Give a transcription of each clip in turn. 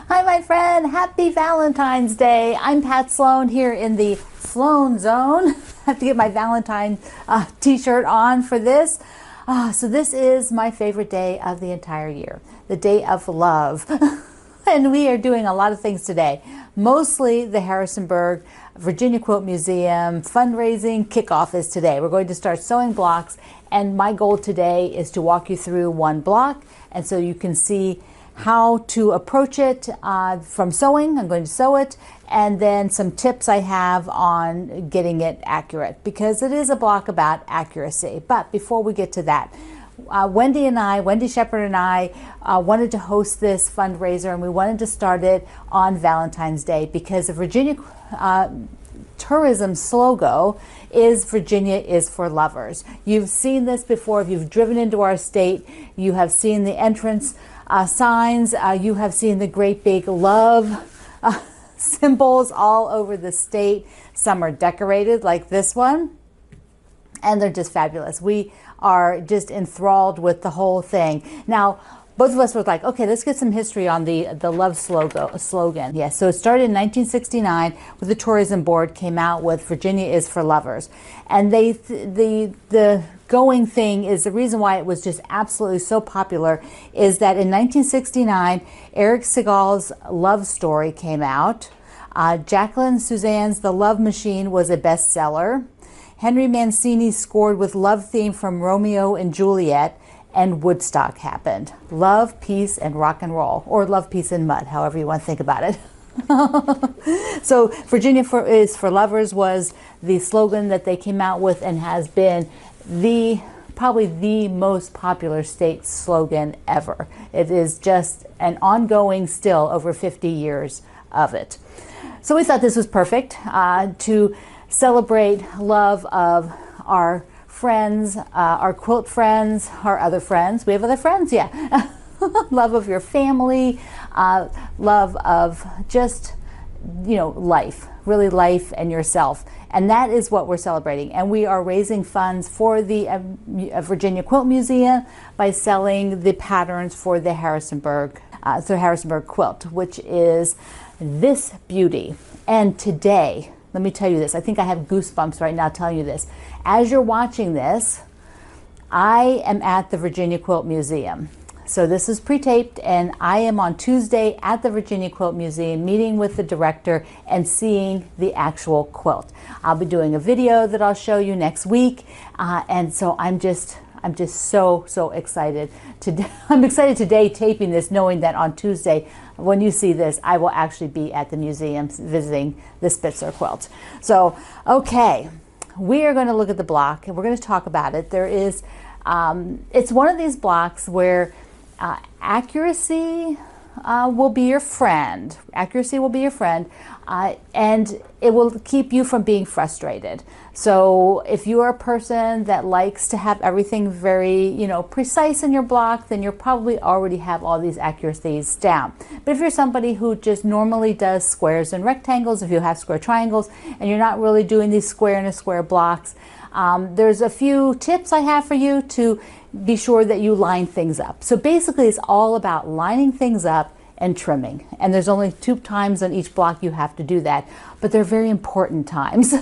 Hi, my friend. Happy Valentine's Day. I'm Pat Sloan here in the Sloan Zone. I have to get my Valentine t-shirt on for this. So this is my favorite day of the entire year, the day of love. And we are doing a lot of things today. Mostly the Harrisonburg Virginia Quilt Museum fundraising kickoff is today. We're going to start sewing blocks, and my goal today is to walk you through one block, and so you can see how to approach it from sewing. I'm going to sew it, and then some tips I have on getting it accurate, because it is a block about accuracy. But before we get to that, Wendy Shepherd and I wanted to host this fundraiser, and we wanted to start it on Valentine's Day because the Virginia tourism slogan is Virginia is for lovers. You've seen this before. If you've driven into our state, you have seen the entrance signs. You have seen the great big love symbols all over the state. Some are decorated like this one, and they're just fabulous. We are just enthralled with the whole thing. Now, both of us were like, okay, let's get some history on the love slogan. Yes, so it started in 1969 with the tourism board came out with Virginia is for lovers. And the going thing is the reason why it was just absolutely so popular is that in 1969, Eric Segal's Love Story came out. Jacqueline Suzanne's The Love Machine was a bestseller. Henry Mancini scored with Love Theme from Romeo and Juliet, and Woodstock happened. Love, peace, and rock and roll, or love, peace, and mud, however you want to think about it. So Virginia is for lovers was the slogan that they came out with and has been probably the most popular state slogan ever. It is just an ongoing still over 50 years of it. So we thought this was perfect to celebrate love of our friends, our quilt friends, our other friends. We have other friends, yeah. Love of your family, love of just, life, really life and yourself. And that is what we're celebrating. And we are raising funds for the Virginia Quilt Museum by selling the patterns for the Harrisonburg quilt, which is this beauty. And today, let me tell you this. I think I have goosebumps right now telling you this. As you're watching this, I am at the Virginia Quilt Museum. So this is pre-taped, and I am on Tuesday at the Virginia Quilt Museum meeting with the director and seeing the actual quilt. I'll be doing a video that I'll show you next week, and so I'm just so excited. I'm excited today taping this, knowing that on Tuesday, when you see this, I will actually be at the museum visiting the Spitzer quilt. So, okay, we are going to look at the block and we're going to talk about it. There is, it's one of these blocks where accuracy will be your friend. Accuracy will be your friend, and it will keep you from being frustrated. So if you are a person that likes to have everything very, precise in your block, then you'll probably already have all these accuracies down. But if you're somebody who just normally does squares and rectangles, if you have square triangles, and you're not really doing these square and a square blocks, there's a few tips I have for you to be sure that you line things up. So basically it's all about lining things up and trimming. And there's only 2 times on each block you have to do that, but they're very important times.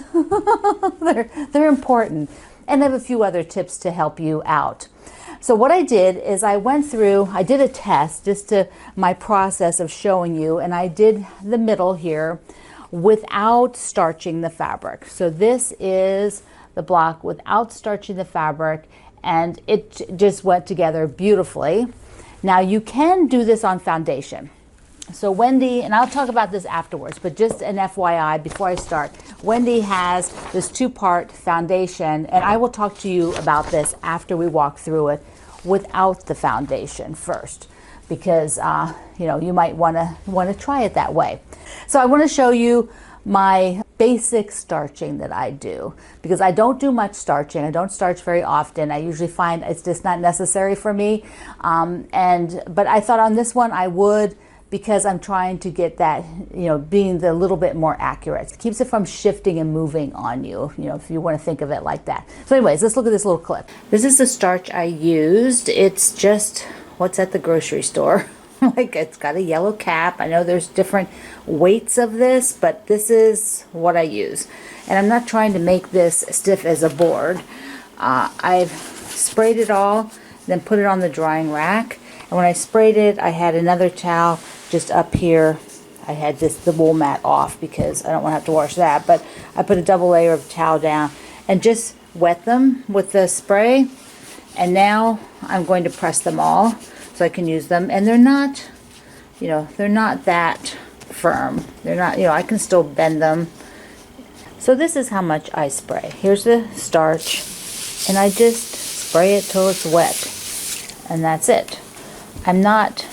they're important. And I have a few other tips to help you out. So what I did is I did a test just to my process of showing you, and I did the middle here without starching the fabric. So this is the block without starching the fabric, and it just went together beautifully. Now you can do this on foundation. So Wendy, and I'll talk about this afterwards, but just an FYI before I start, Wendy has this 2-part foundation, and I will talk to you about this after we walk through it without the foundation first, because you might want to try it that way. So I want to show you my basic starching that I do, because I don't do much starching. I don't starch very often. I usually find it's just not necessary for me. But I thought on this one I would, because I'm trying to get that, being a little bit more accurate. It keeps it from shifting and moving on you, if you want to think of it like that. So anyways, let's look at this little clip. This is the starch I used. It's just what's at the grocery store. like it's got a yellow cap. I know there's different weights of this, but this is what I use. And I'm not trying to make this stiff as a board. I've sprayed it all, then put it on the drying rack. And when I sprayed it, I had another towel just up here. I had the wool mat off because I don't want to have to wash that. But I put a double layer of towel down and just wet them with the spray. And now I'm going to press them all so I can use them. And they're not, you know, they're not that firm. They're not, you know, I can still bend them. So this is how much I spray. Here's the starch. And I just spray it till it's wet. And that's it. I'm not,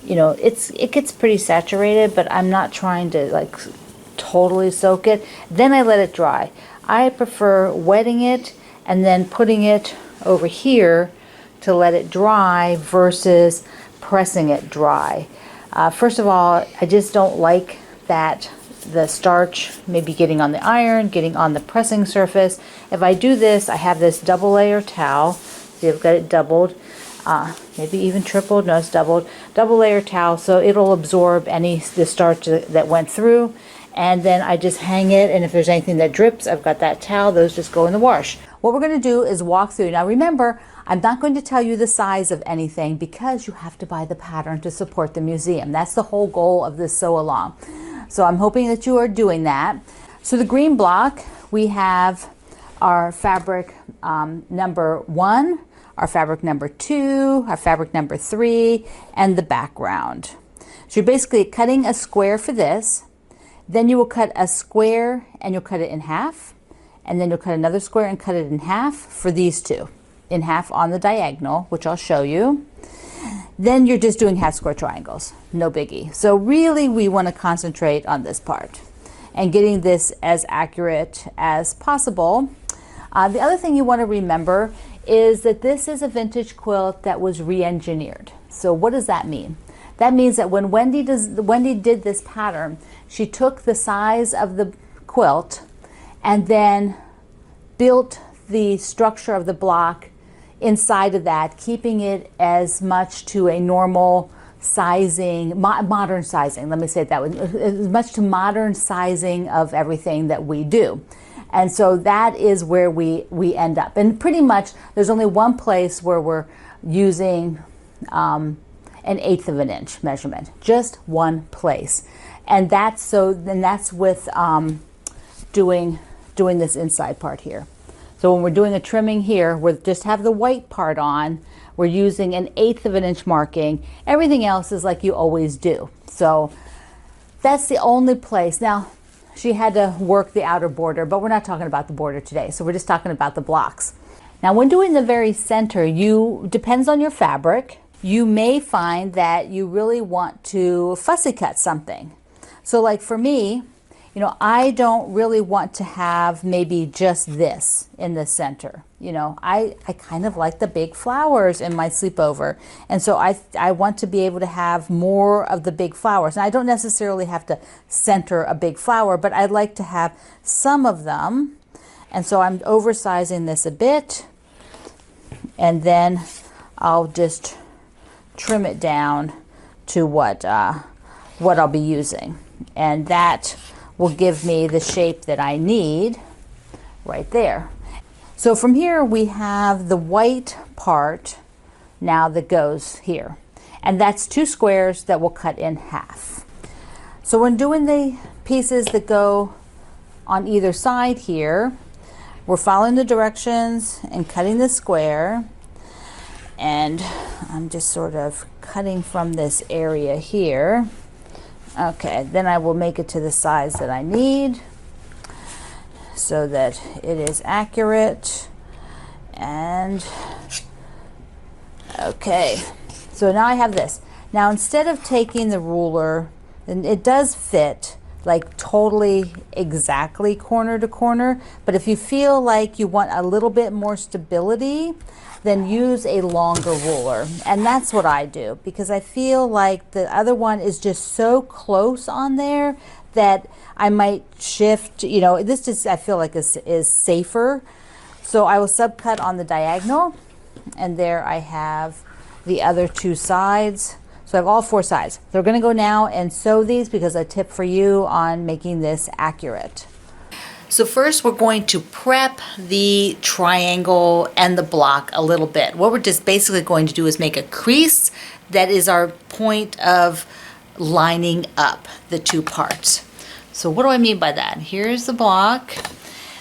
you know, it gets pretty saturated, but I'm not trying to like totally soak it. Then I let it dry. I prefer wetting it and then putting it over here to let it dry versus pressing it dry. First of all, I just don't like that the starch maybe getting on the iron, getting on the pressing surface. If I do this, I have this double layer towel. See, I've got it doubled. Maybe even tripled, no, it's doubled. Double layer towel, so it'll absorb the starch that went through. And then I just hang it, and if there's anything that drips, I've got that towel. Those just go in the wash. What we're going to do is walk through. Now remember, I'm not going to tell you the size of anything because you have to buy the pattern to support the museum. That's the whole goal of this sew along. So I'm hoping that you are doing that. So the green block, we have our fabric number 1, our fabric number 2, our fabric number 3, and the background. So you're basically cutting a square for this. Then you will cut a square and you'll cut it in half. And then you'll cut another square and cut it in half for these two. In half on the diagonal, which I'll show you. Then you're just doing half square triangles. No biggie. So really we want to concentrate on this part and getting this as accurate as possible. The other thing you want to remember is that this is a vintage quilt that was re-engineered. So what does that mean? That means that when Wendy did this pattern, she took the size of the quilt and then built the structure of the block inside of that, keeping it as much to a normal sizing, modern sizing, let me say it that way, as much to modern sizing of everything that we do. And so that is where we end up. And pretty much there's only one place where we're using an 1/8 of an inch measurement, just one place. And that's with doing this inside part here. So when we're doing a trimming here, we just have the white part on, we're using an 1/8 of an inch marking. Everything else is like you always do. So that's the only place. Now, she had to work the outer border, but we're not talking about the border today. So we're just talking about the blocks. Now, when doing the very center, depends on your fabric. You may find that you really want to fussy cut something. So like for me, you know, I don't really want to have maybe just this in the center. You know, I kind of like the big flowers in my sleepover. And so I want to be able to have more of the big flowers. And I don't necessarily have to center a big flower, but I'd like to have some of them. And so I'm oversizing this a bit. And then I'll just trim it down to what I'll be using. And that will give me the shape that I need right there. So from here we have the white part now that goes here. And that's 2 squares that we'll cut in half. So when doing the pieces that go on either side here, we're following the directions and cutting the square. And I'm just sort of cutting from this area here. Okay, then I will make it to the size that I need so that it is accurate. And okay, so now I have this. Now instead of taking the ruler, and it does fit like totally exactly corner to corner, but if you feel like you want a little bit more stability, then use a longer ruler. And that's what I do, because I feel like the other one is just so close on there that I might shift, you know, this just I feel like is safer. So I will subcut on the diagonal, and there I have the other 2 sides. So I have all 4 sides. So we're going to go now and sew these because a tip for you on making this accurate. So first we're going to prep the triangle and the block a little bit. What we're just basically going to do is make a crease that is our point of lining up the 2 parts. So what do I mean by that? Here's the block.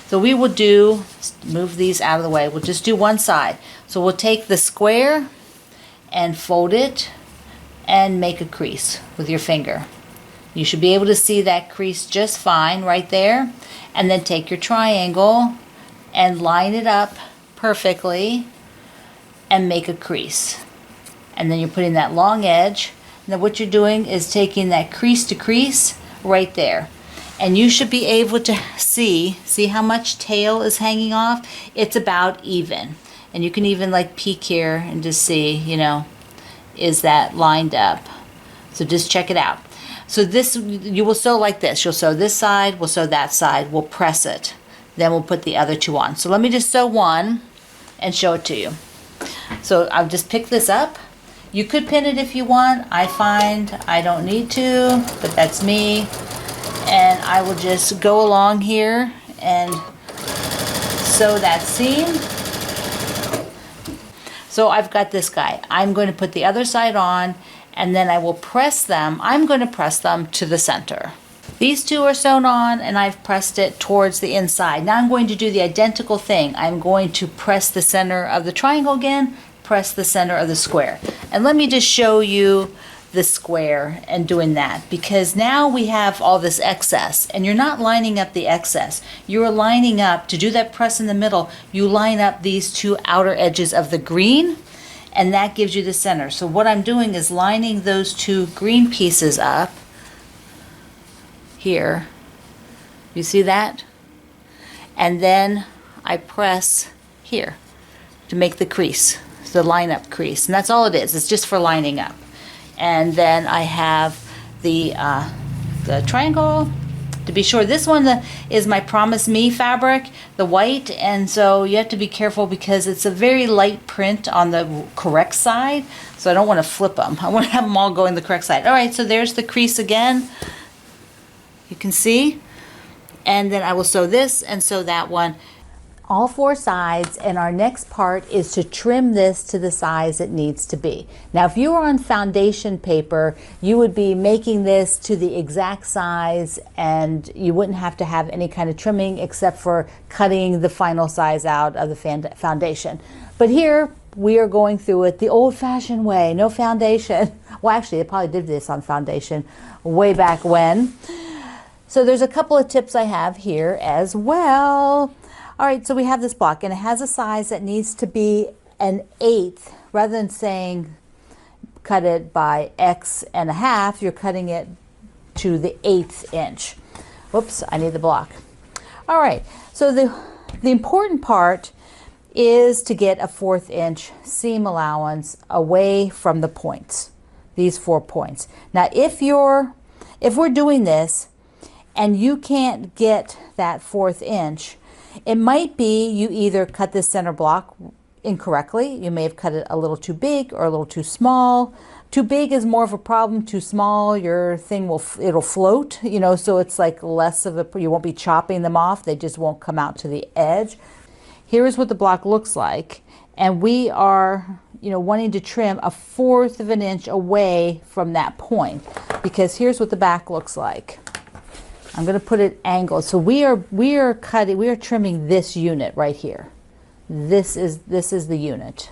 So we will do, move these out of the way, we'll just do one side. So we'll take the square and fold it and make a crease with your finger. You should be able to see that crease just fine right there. And then take your triangle and line it up perfectly and make a crease. And then you're putting that long edge. And then what you're doing is taking that crease to crease right there. And you should be able to see how much tail is hanging off? It's about even. And you can even like peek here and just see, you know, is that lined up? So just check it out. So this, you will sew like this. You'll sew this side, we'll sew that side, we'll press it. Then we'll put the other 2 on. So let me just sew one and show it to you. So I'll just pick this up. You could pin it if you want. I find I don't need to, but that's me. And I will just go along here and sew that seam. So I've got this guy. I'm going to put the other side on, and then I will press them. I'm going to press them to the center. These 2 are sewn on and I've pressed it towards the inside. Now I'm going to do the identical thing. I'm going to press the center of the triangle again, press the center of the square. And let me just show you the square and doing that, because now we have all this excess and you're not lining up the excess. You're lining up, to do that press in the middle, you line up these 2 outer edges of the green, and that gives you the center. So what I'm doing is lining those 2 green pieces up here. You see that? And then I press here to make the crease, the line up crease. And that's all it is. It's just for lining up. And then I have the triangle. To be sure, this one is my Promise Me fabric, the white, and so you have to be careful because it's a very light print on the correct side, so I don't want to flip them. I want to have them all going the correct side. All right, so there's the crease again. You can see. And then I will sew this and sew that one. All 4 sides, and our next part is to trim this to the size it needs to be. Now if you were on foundation paper, you would be making this to the exact size and you wouldn't have to have any kind of trimming except for cutting the final size out of the foundation. But here we are going through it the old-fashioned way, no foundation. Well, actually, they probably did this on foundation way back when. So there's a couple of tips I have here as well. All right, so we have this block and it has a size that needs to be an 1/8. Rather than saying cut it by X and a half, you're cutting it to the 1/8 inch. Whoops, I need the block. All right, so the important part is to get a 1/4 inch seam allowance away from the points, these 4 points. Now if we're doing this and you can't get that 1/4 inch, it might be you either cut this center block incorrectly. You may have cut it a little too big or a little too small. Too big is more of a problem. Too small, your thing it'll float, you know, so it's like less of a, you won't be chopping them off. They just won't come out to the edge. Here's what the block looks like. And we are, you know, wanting to trim 1/4 of an inch away from that point, because here's what the back looks like. I'm going to put it angled. So we are trimming this unit right here. This is the unit.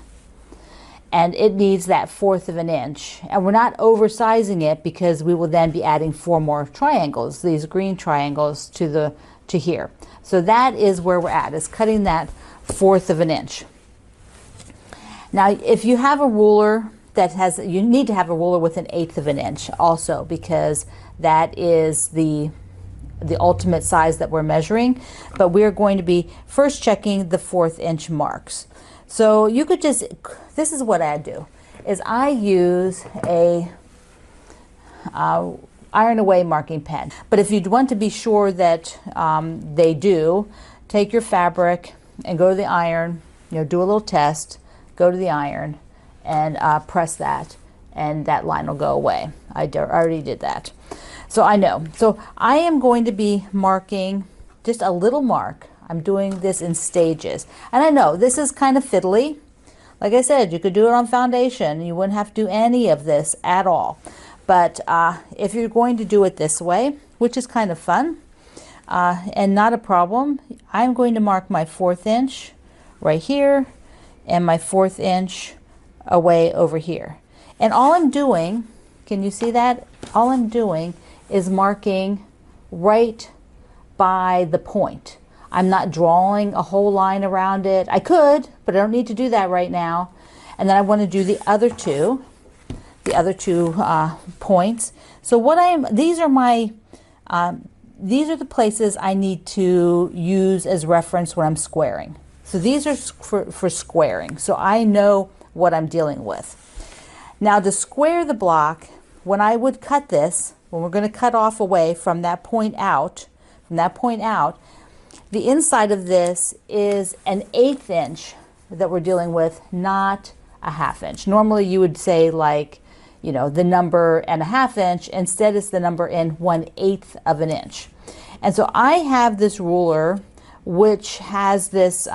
And it needs that 1/4 of an inch. And we're not oversizing it because we will then be adding 4 more triangles, these green triangles to here. So that is where we're at, is cutting that 1/4 of an inch. Now, if you have a ruler that has, you need to have a ruler with an 1/8 of an inch also, because that is the ultimate size that we're measuring. But we're going to be first checking the 1/4 inch marks. So you could just, this is what I do, is I use a iron away marking pen. But if you want to be sure that they do, take your fabric and go to the iron, you know, do a little test, go to the iron and press that. and that line will go away. I already did that. So I know. So I am going to be marking just a little mark. I'm doing this in stages. And I know this is kind of fiddly. Like I said, you could do it on foundation. You wouldn't have to do any of this at all. But if you're going to do it this way, which is kind of fun and not a problem, I'm going to mark my 1/4 inch right here and my 1/4 inch away over here. And all I'm doing, can you see that? All I'm doing is marking right by the point. I'm not drawing a whole line around it. I could, but I don't need to do that right now. And then I want to do the other two points. So these are the places I need to use as reference when I'm squaring. So these are for squaring. So I know what I'm dealing with. Now to square the block, when I would cut this, when we're going to cut off away from that point out, the inside of this is an 1/8 inch that we're dealing with, not a 1/2 inch. Normally you would say, like, you know, the number and a 1/2 inch. Instead it's the number in 1/8 of an inch. And so I have this ruler which has this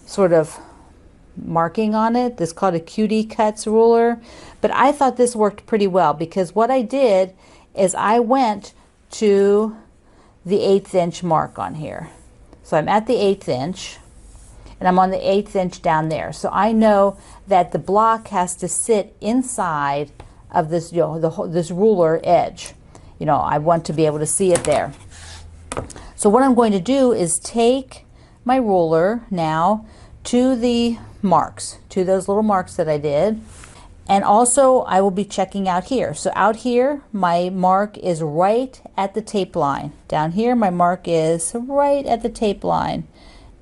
sort of marking on it. This is called a QD cuts ruler. But I thought this worked pretty well, because what I did is I went to the 1/8 inch mark on here. So I'm at the 1/8 inch and I'm on the 1/8 inch down there. So I know that the block has to sit inside of this, you know, this ruler edge. You know, I want to be able to see it there. So what I'm going to do is take my ruler now to the marks, to those little marks that I did. And also I will be checking out here. So out here, my mark is right at the tape line. Down here, my mark is right at the tape line.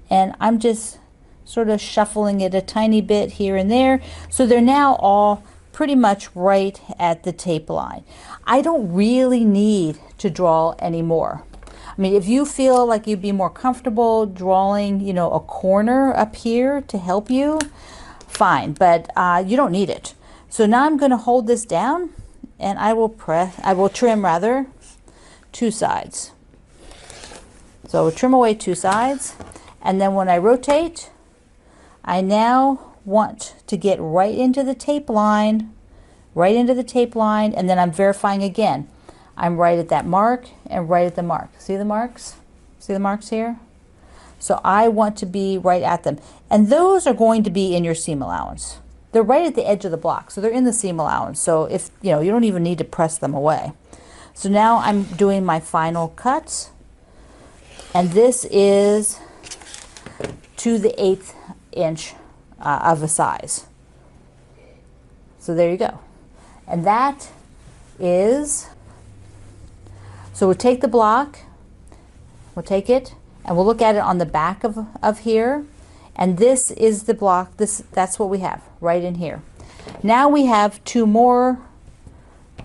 And I'm just sort of shuffling it a tiny bit here and there. So they're now all pretty much right at the tape line. I don't really need to draw anymore. I mean, if you feel like you'd be more comfortable drawing, you know, a corner up here to help you, fine, but you don't need it. So now I'm going to hold this down and I will trim rather 2 sides. So we'll trim away 2 sides, and then when I rotate, I now want to get right into the tape line, and then I'm verifying again. I'm right at that mark and right at the mark. See the marks? See the marks here? So I want to be right at them. And those are going to be in your seam allowance. They're right at the edge of the block, so they're in the seam allowance. So if, you know, you don't even need to press them away. So now I'm doing my final cuts. And this is to the 1/8 inch of a size. So there you go. And that is, so we'll take the block, we'll take it, and we'll look at it on the back of here. And this is the block, that's what we have right in here. Now we have 2 more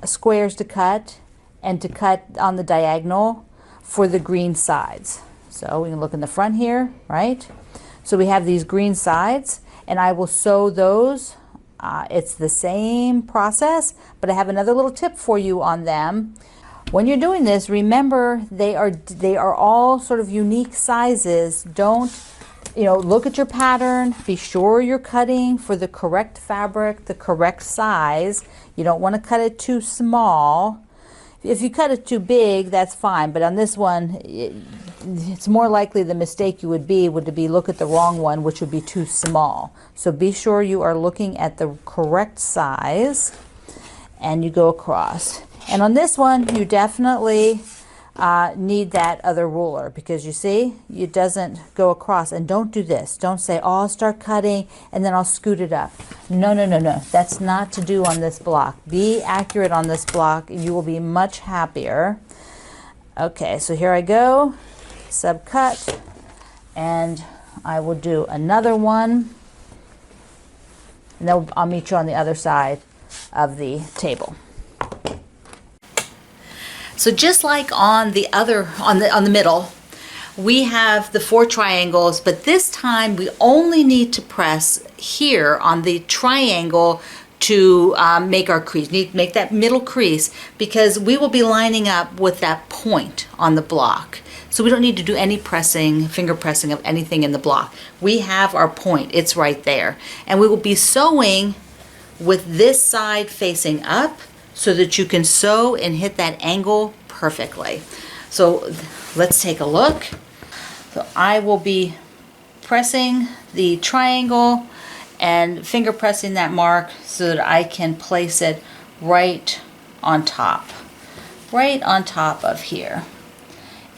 squares to cut, and to cut on the diagonal for the green sides. So we can look in the front here, right? So we have these green sides, and I will sew those. It's the same process, but I have another little tip for you on them. When you're doing this, remember they are all sort of unique sizes. Don't, you know, look at your pattern, be sure you're cutting for the correct fabric, the correct size. You don't want to cut it too small. If you cut it too big, that's fine, but on this one, it's more likely the mistake you would be to look at the wrong one, which would be too small. So be sure you are looking at the correct size, and you go across. And on this one, you definitely need that other ruler, because you see, it doesn't go across. And don't do this. Don't say, oh, I'll start cutting and then I'll scoot it up. No, no, no, no. That's not to do on this block. Be accurate on this block. You will be much happier. Okay, so here I go. Subcut, and I will do another one, and then I'll meet you on the other side of the table. So just like on the other, on the middle, we have the 4 triangles, but this time we only need to press here on the triangle to make our crease. Need to make that middle crease because we will be lining up with that point on the block. So we don't need to do any pressing, finger pressing of anything in the block. We have our point, it's right there. And we will be sewing with this side facing up so that you can sew and hit that angle perfectly. So let's take a look. So I will be pressing the triangle and finger pressing that mark so that I can place it right on top of here.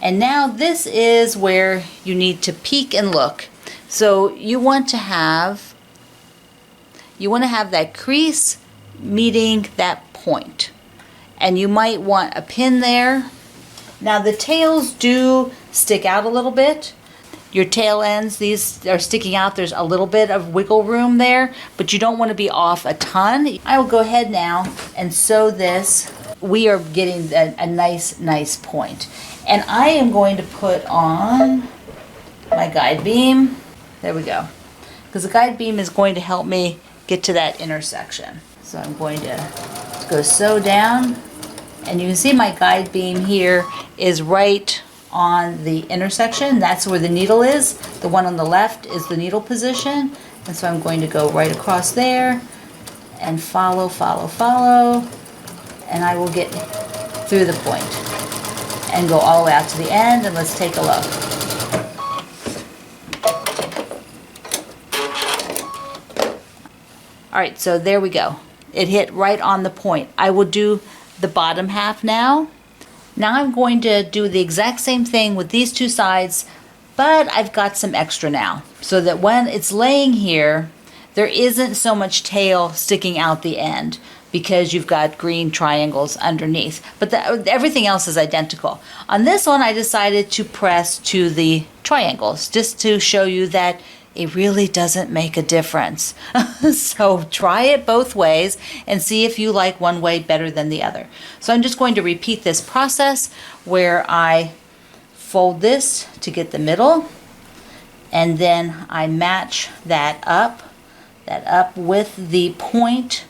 And now this is where you need to peek and look. So you want to have that crease meeting that point. And you might want a pin there. Now the tails do stick out a little bit. Your tail ends, these are sticking out. There's a little bit of wiggle room there, but you don't want to be off a ton. I will go ahead now and sew this. We are getting a nice point. And I am going to put on my guide beam. There we go. Because the guide beam is going to help me get to that intersection. So I'm going to go sew down. And you can see my guide beam here is right on the intersection. That's where the needle is. The one on the left is the needle position. And so I'm going to go right across there and follow. And I will get through the point and go all the way out to the end. And let's take a look. All right, so there we go. It hit right on the point. I will do the bottom half now. Now I'm going to do the exact same thing with these two sides, but I've got some extra now so that when it's laying here, there isn't so much tail sticking out the end because you've got green triangles underneath. But everything else is identical. On this one, I decided to press to the triangles just to show you that it really doesn't make a difference. So try it both ways and see if you like one way better than the other. So I'm just going to repeat this process where I fold this to get the middle, and then I match that up with the point.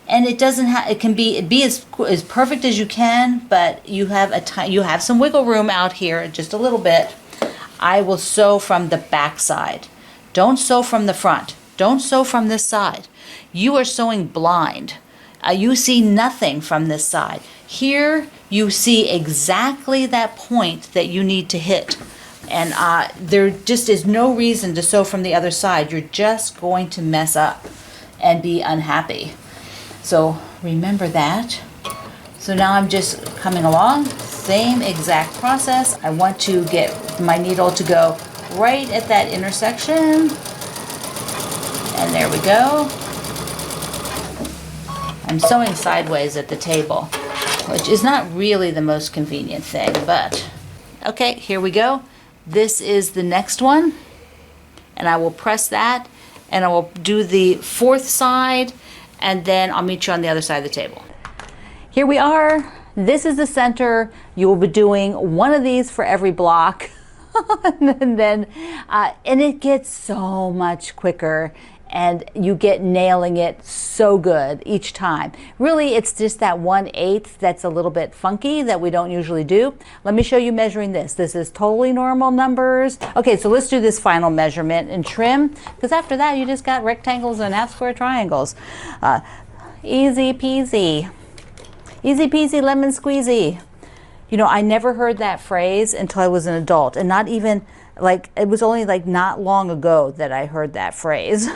And it doesn't have, it can be as perfect as you can, but you have some wiggle room out here, just a little bit. I will sew from the back side. Don't sew from the front. Don't sew from this side. You are sewing blind. You see nothing from this side. Here you see exactly that point that you need to hit. And there just is no reason to sew from the other side. You're just going to mess up and be unhappy. So remember that. So now I'm just coming along, same exact process. I want to get my needle to go right at that intersection. And there we go. I'm sewing sideways at the table, which is not really the most convenient thing, but okay, here we go. This is the next one, and I will press that, and I will do the fourth side, and then I'll meet you on the other side of the table. Here we are. This is the center. You will be doing one of these for every block. and it gets so much quicker, and you get nailing it so good each time. Really, it's just that 1/8 that's a little bit funky that we don't usually do. Let me show you measuring this. This is totally normal numbers. Okay, so let's do this final measurement and trim, because after that you just got rectangles and half square triangles. Easy peasy. Easy peasy lemon squeezy. You know, I never heard that phrase until I was an adult, and not even like, it was only like not long ago that I heard that phrase.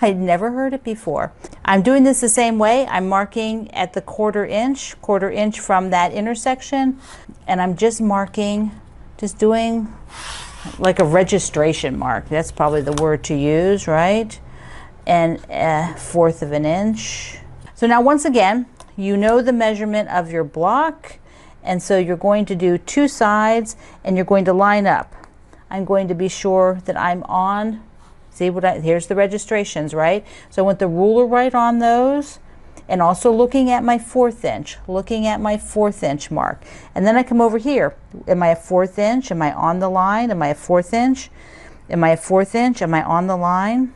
I'd never heard it before. I'm doing this the same way. I'm marking at the quarter inch from that intersection, and I'm just marking, just doing like a registration mark. That's probably the word to use, right? And 1/4 of an inch. So now once again, you know the measurement of your block. And so you're going to do two sides, and you're going to line up. I'm going to be sure that I'm on, see what here's the registrations, right? So I want the ruler right on those, and also looking at my 1/4 inch mark. And then I come over here. Am I a 1/4 inch? Am I on the line? Am I a 1/4 inch? Am I a 1/4 inch? Am I on the line?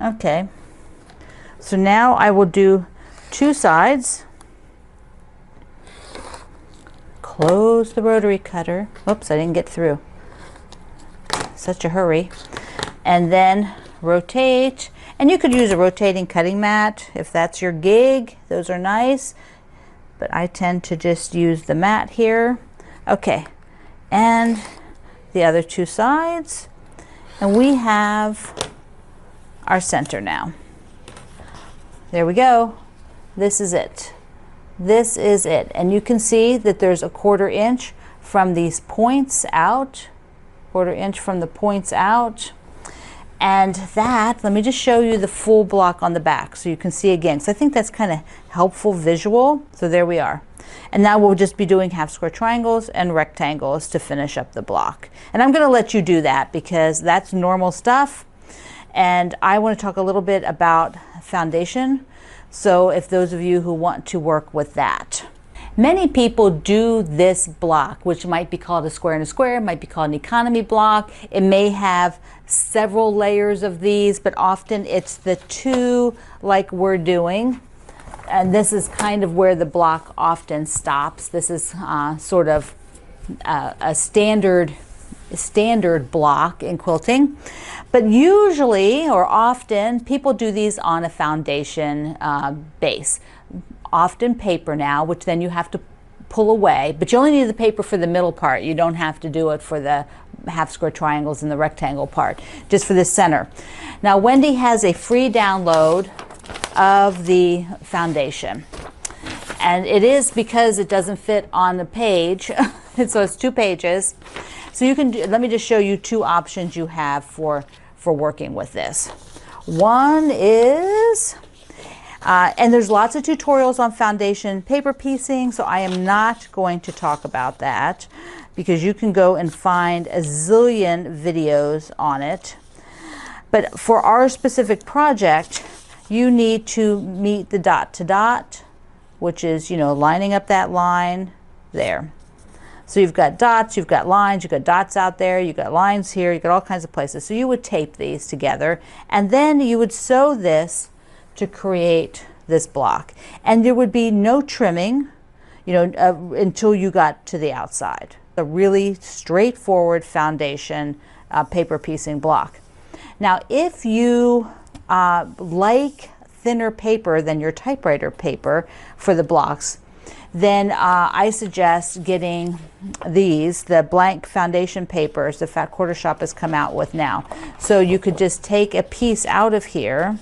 Okay. So now I will do 2 sides. Close the rotary cutter. Oops, I didn't get through. Such a hurry. And then rotate. And you could use a rotating cutting mat if that's your gig. Those are nice. But I tend to just use the mat here. Okay. And the other 2 sides. And we have our center now. There we go. This is it. This is it. And you can see that there's a 1/4 inch from these points out. 1/4 inch from the points out. And that, let me just show you the full block on the back so you can see again. So I think that's kind of helpful visual. So there we are. And now we'll just be doing half square triangles and rectangles to finish up the block. And I'm going to let you do that because that's normal stuff. And I want to talk a little bit about foundation. So if those of you who want to work with that. Many people do this block, which might be called a square and a square, might be called an economy block. It may have several layers of these, but often it's the 2 like we're doing. And this is kind of where the block often stops. This is sort of a standard block in quilting. But usually or often people do these on a foundation base. Often paper now, which then you have to pull away, but you only need the paper for the middle part. You don't have to do it for the half square triangles and the rectangle part, just for the center. Now Wendy has a free download of the foundation, and it is because it doesn't fit on the page. So it's 2 pages. So you can do, let me just show you 2 options you have for working with this. One is and there's lots of tutorials on foundation paper piecing, so I am not going to talk about that because you can go and find a zillion videos on it. But for our specific project, you need to meet the dot to dot, which is, you know, lining up that line there. So you've got dots, you've got lines, you've got dots out there, you've got lines here, you've got all kinds of places. So you would tape these together, and then you would sew this to create this block. And there would be no trimming, you know, until you got to the outside. A really straightforward foundation paper piecing block. Now, if you like thinner paper than your typewriter paper for the blocks, then I suggest getting these, the blank foundation papers the Fat Quarter Shop has come out with now. So you could just take a piece out of here,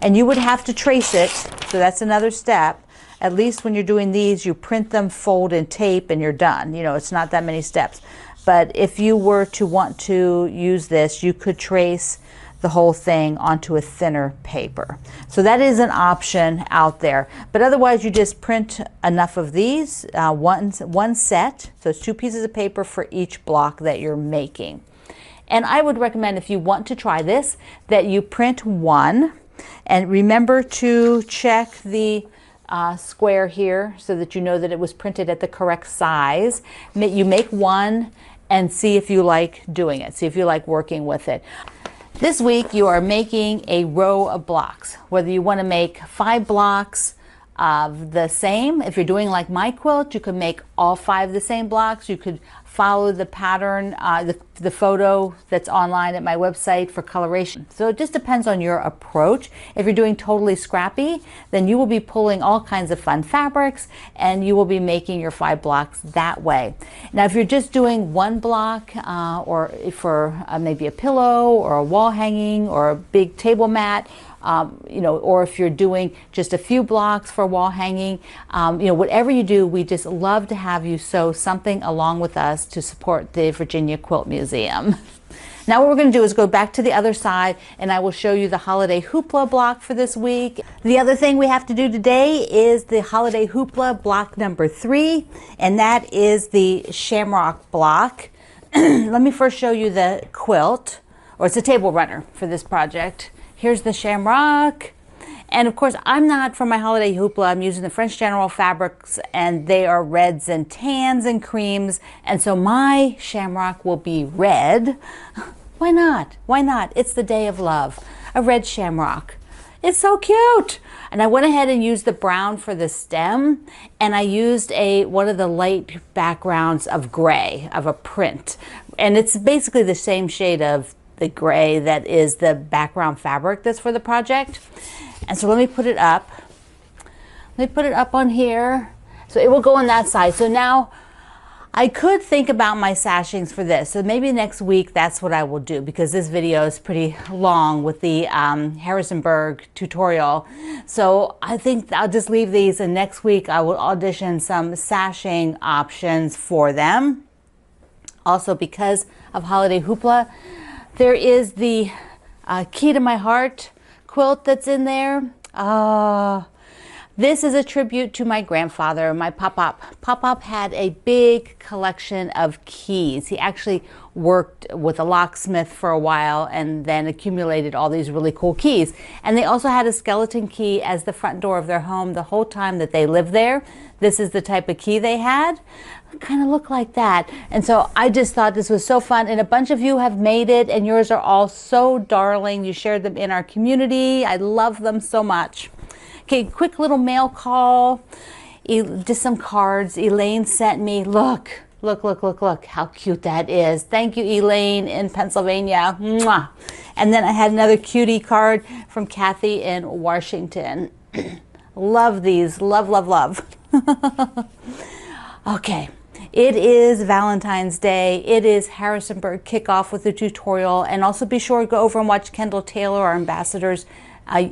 and you would have to trace it, so that's another step. At least when you're doing these, you print them, fold, and tape, and you're done. You know, it's not that many steps. But if you were to want to use this, you could trace the whole thing onto a thinner paper. So that is an option out there. But otherwise, you just print enough of these, one set. So it's 2 pieces of paper for each block that you're making. And I would recommend, if you want to try this, that you print 1. And remember to check the square here so that you know that it was printed at the correct size. You make 1 and see if you like doing it. See if you like working with it. This week you are making a row of blocks. Whether you want to make 5 blocks of the same, if you're doing like my quilt, you could make all 5 the same blocks. You could follow the pattern, the photo that's online at my website for coloration. So it just depends on your approach. If you're doing totally scrappy, then you will be pulling all kinds of fun fabrics and you will be making your 5 blocks that way. Now if you're just doing 1 block or for maybe a pillow or a wall hanging or a big table mat, you know, or if you're doing just a few blocks for wall hanging, you know, whatever you do, we just love to have you sew something along with us to support the Virginia Quilt Museum. Now what we're going to do is go back to the other side, and I will show you the Holiday Hoopla block for this week. The other thing we have to do today is the Holiday Hoopla block number 3, and that is the Shamrock block. Let me first show you the quilt, or it's a table runner for this project. Here's the Shamrock. And of course, I'm not from my Holiday Hoopla. I'm using the French General fabrics, and they are reds and tans and creams. And so my Shamrock will be red. Why not? Why not? It's the day of love. A red Shamrock. It's so cute. And I went ahead and used the brown for the stem, and I used one of the light backgrounds of gray, of a print. And it's basically the same shade of the gray that is the background fabric that's for the project. And so let me put it up. Let me put it up on here. So it will go on that side. So now I could think about my sashings for this. So maybe next week that's what I will do, because this video is pretty long with the Harrisonburg tutorial. So I think I'll just leave these, and next week I will audition some sashing options for them. Also, because of Holiday Hoopla, there is the Key to My Heart quilt that's in there. This is a tribute to my grandfather, my Pop-Pop. Pop-Pop had a big collection of keys. He actually worked with a locksmith for a while and then accumulated all these really cool keys. And they also had a skeleton key as the front door of their home the whole time that they lived there. This is the type of key they had. Kind of look like that. And so I just thought this was so fun, and a bunch of you have made it, and yours are all so darling. You shared them in our community. I love them so much. Okay, quick little mail call, just some cards Elaine sent me. Look how cute that is. Thank you, Elaine in Pennsylvania. Mwah. And then I had another cutie card from Kathy in Washington. Love these, love, love, love. Okay, it is Valentine's Day. It is Harrisonburg Kickoff with the tutorial, and also be sure to go over and watch Kendall Taylor, our ambassador's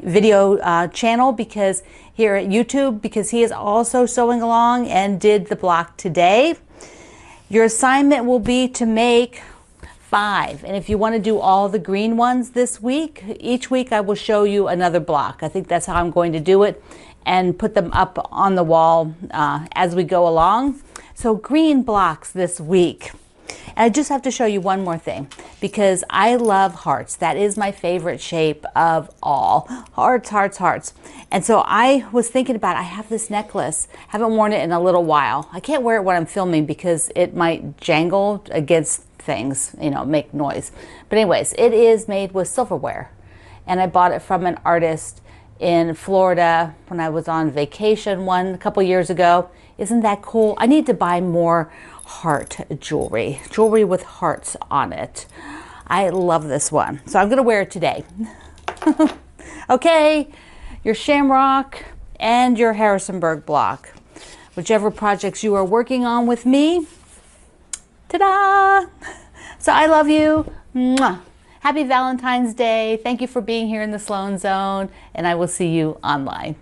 video channel, because here at YouTube, because he is also sewing along and did the block today. Your assignment will be to make 5, and if you want to do all the green ones this week, each week I will show you another block. I think that's how I'm going to do it, and put them up on the wall as we go along. So green blocks this week. And I just have to show you one more thing, because I love hearts. That is my favorite shape of all. Hearts, hearts, hearts. And so I was thinking about, I have this necklace. Haven't worn it in a little while. I can't wear it when I'm filming because it might jangle against things, you know, make noise. But anyways, it is made with silverware. And I bought it from an artist in Florida when I was on vacation a couple years ago. Isn't that cool? I need to buy more heart jewelry with hearts on it. I love this one, so I'm gonna wear it today. Okay, your Shamrock and your Harrisonburg block, whichever projects you are working on with me. Ta-da! So I love you. Mwah. Happy Valentine's Day. Thank you for being here in the Sloan Zone, and I will see you online.